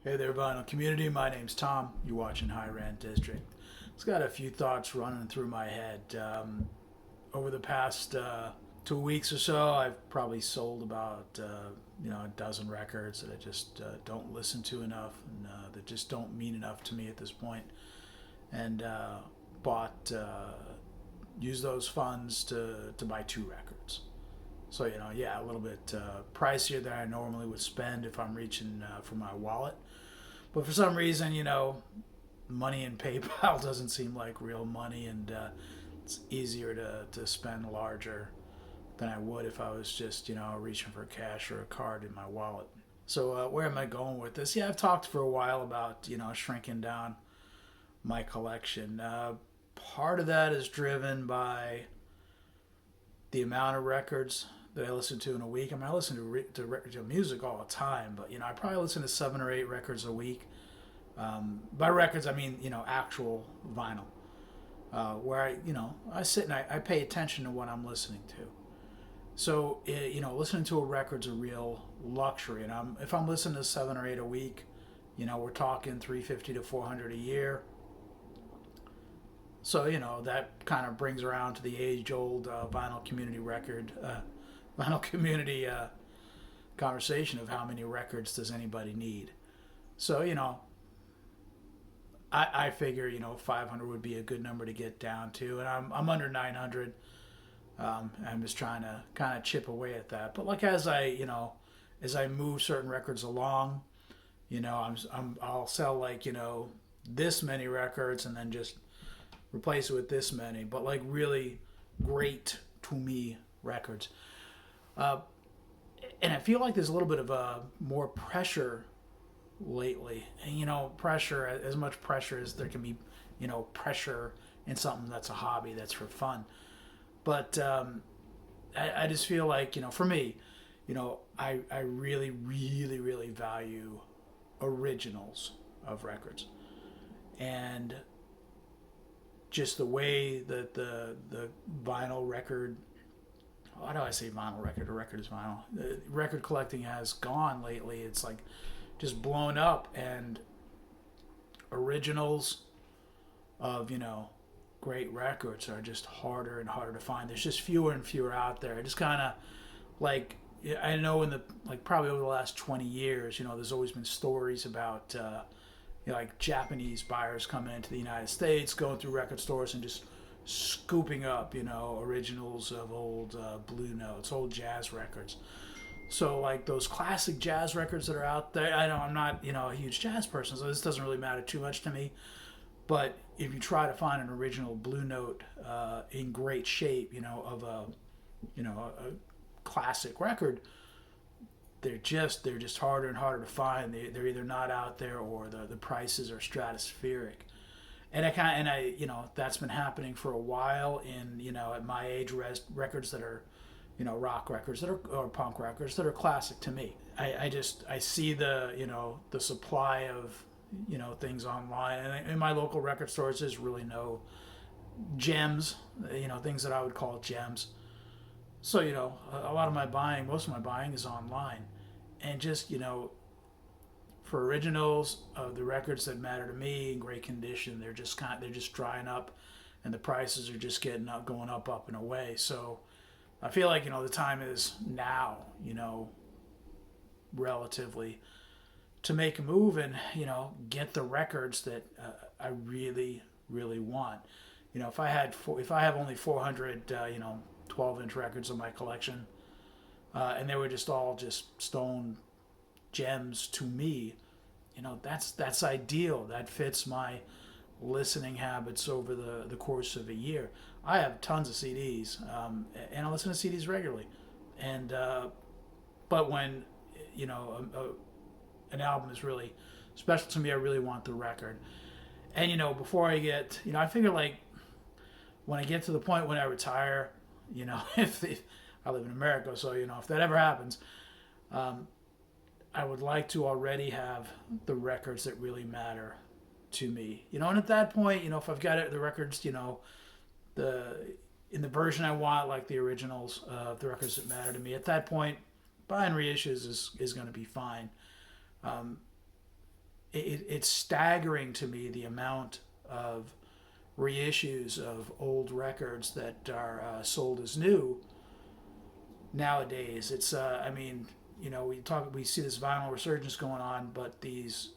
Hey there, vinyl community. My name's Tom. You're watching Rant District. It's got a few thoughts running through my head. Over the past 2 weeks or so, I've probably sold about a dozen records that I just don't listen to enough and that just don't mean enough to me at this point. And bought used those funds to buy two records. So yeah, a little bit pricier than I normally would spend if I'm reaching for my wallet. But for some reason, money in PayPal doesn't seem like real money, and it's easier to spend larger than I would if I was just, reaching for cash or a card in my wallet. So where am I going with this? Yeah, I've talked for a while about, shrinking down my collection. Part of that is driven by the amount of records that I listen to in a week. I mean, I listen to music all the time, but I probably listen to 7 or 8 records a week. By records, I mean actual vinyl, where I sit and I pay attention to what I'm listening to. So listening to a record's a real luxury, and if I'm listening to 7 or 8 a week, we're talking 350 to 400 a year. So that kind of brings around to the age-old vinyl community conversation of how many records does anybody need. So I figure 500 would be a good number to get down to, and I'm under 900. I'm just trying to kind of chip away at that. But like as I move certain records along, I'll sell like this many records and then just replace it with this many. But like really great to me records. Uh, and I feel like there's a little bit of more pressure lately. And, pressure, as much pressure as there can be, pressure in something that's a hobby, that's for fun. But I just feel like, for me, I really, really, really value originals of records. And just the way that the vinyl record, why do I say vinyl record? A record is vinyl. Record collecting has gone lately. It's like just blown up, and originals of great records are just harder and harder to find. There's just fewer and fewer out there. I just kind of like I know in the like probably over the last 20 years, there's always been stories about like Japanese buyers coming into the United States, going through record stores and just scooping up originals of old Blue Notes, old jazz records. So like those classic jazz records that are out there, I know I'm not a huge jazz person, so this doesn't really matter too much to me. But if you try to find an original Blue Note in great shape, of a classic record, they're just harder and harder to find. They're either not out there or the prices are stratospheric. And that's been happening for a while in at my age, records that are rock records that are or punk records that are classic to me. I see the supply of things online, and in my local record stores there's really no gems, things that I would call gems. So a lot of my buying, most of my buying is online, and just for originals of the records that matter to me in great condition, they're just drying up, and the prices are just going up and away. So I feel like the time is now, relatively, to make a move and get the records that I really really want. If I have only 400 12-inch records in my collection, and they were just all just stone gems to me, that's ideal. That fits my listening habits over the course of a year. I have tons of CDs, and I listen to CDs regularly. And but when an album is really special to me, I really want the record. And before I get, I figure like when I get to the point when I retire, if I live in America, so if that ever happens, I would like to already have the records that really matter to me. And at that point, if I've got the records, the in the version I want, like the originals of the records that matter to me. At that point, buying reissues is going to be fine. Um, it's staggering to me the amount of reissues of old records that are sold as new nowadays. It's I mean, we see this vinyl resurgence going on, but these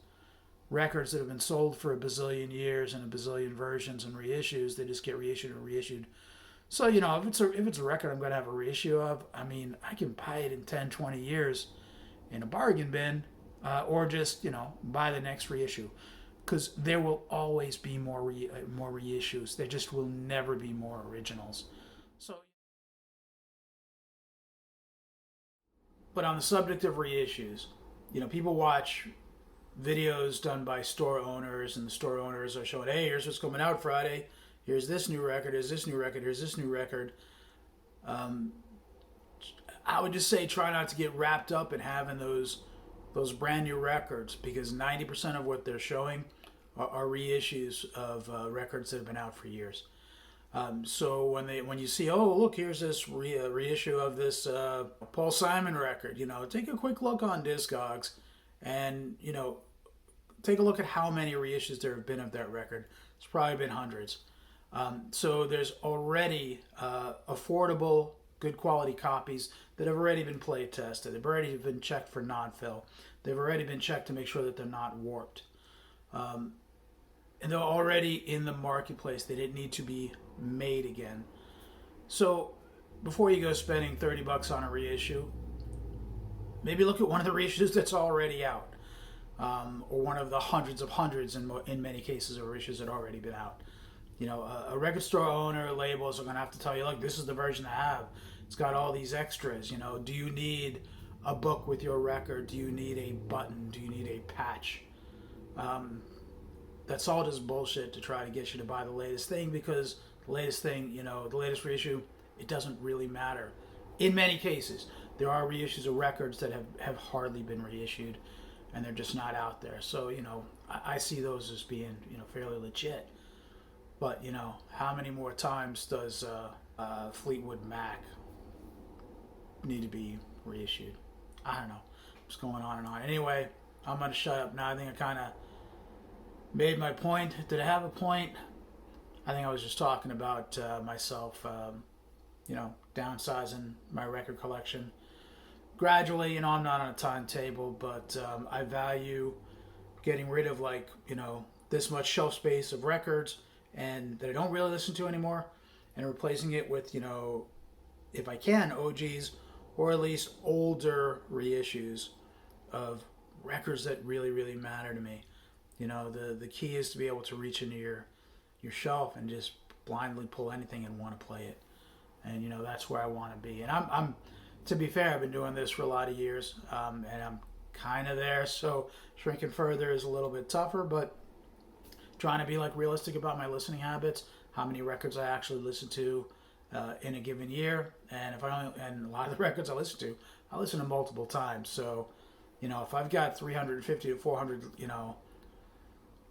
records that have been sold for a bazillion years and a bazillion versions and reissues, they just get reissued and reissued. So if it's a record I'm going to have a reissue of, I mean, I can buy it in 10, 20 years in a bargain bin, or just buy the next reissue, because there will always be more reissues. There just will never be more originals. So, but on the subject of reissues, people watch videos done by store owners, and the store owners are showing, hey, here's what's coming out Friday. Here's this new record. Here's this new record. Here's this new record. I would just say try not to get wrapped up in having those brand new records, because 90% of what they're showing are reissues of records that have been out for years. So when you see, oh look, here's this reissue of this Paul Simon record, take a quick look on Discogs, and take a look at how many reissues there have been of that record. It's probably been hundreds. So there's already affordable, good quality copies that have already been play tested. They've already been checked for non-fill. They've already been checked to make sure that they're not warped. And they're already in the marketplace. They didn't need to be made again. So before you go spending $30 on a reissue, maybe look at one of the reissues that's already out, or one of the hundreds in many cases of reissues that have already been out. A record store owner, labels are going to have to tell you, look, this is the version I have. It's got all these extras. Do you need a book with your record? Do you need a button? Do you need a patch? That's all just bullshit to try to get you to buy the latest thing, because the latest thing, the latest reissue, it doesn't really matter. In many cases, there are reissues of records that have hardly been reissued, and they're just not out there. So, I see those as being, fairly legit. But, how many more times does Fleetwood Mac need to be reissued? I don't know. It's going on and on. Anyway, I'm going to shut up now. I think I kind of made my point. Did I have a point? I think I was just talking about myself, downsizing my record collection. Gradually, I'm not on a timetable, but I value getting rid of, this much shelf space of records and that I don't really listen to anymore, and replacing it with, if I can, OGs, or at least older reissues of records that really, really matter to me. The key is to be able to reach into your shelf and just blindly pull anything and want to play it. And, that's where I want to be. And I'm to be fair, I've been doing this for a lot of years, and I'm kind of there, so shrinking further is a little bit tougher, but trying to be realistic about my listening habits, how many records I actually listen to in a given year, and and a lot of the records I listen to multiple times. So, if I've got 350 to 400,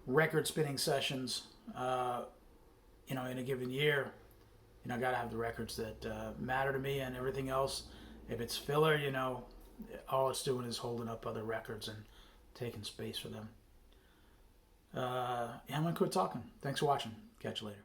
record spinning sessions, in a given year, I got to have the records that matter to me, and everything else, if it's filler, all it's doing is holding up other records and taking space for them. I'm going to quit talking. Thanks for watching. Catch you later.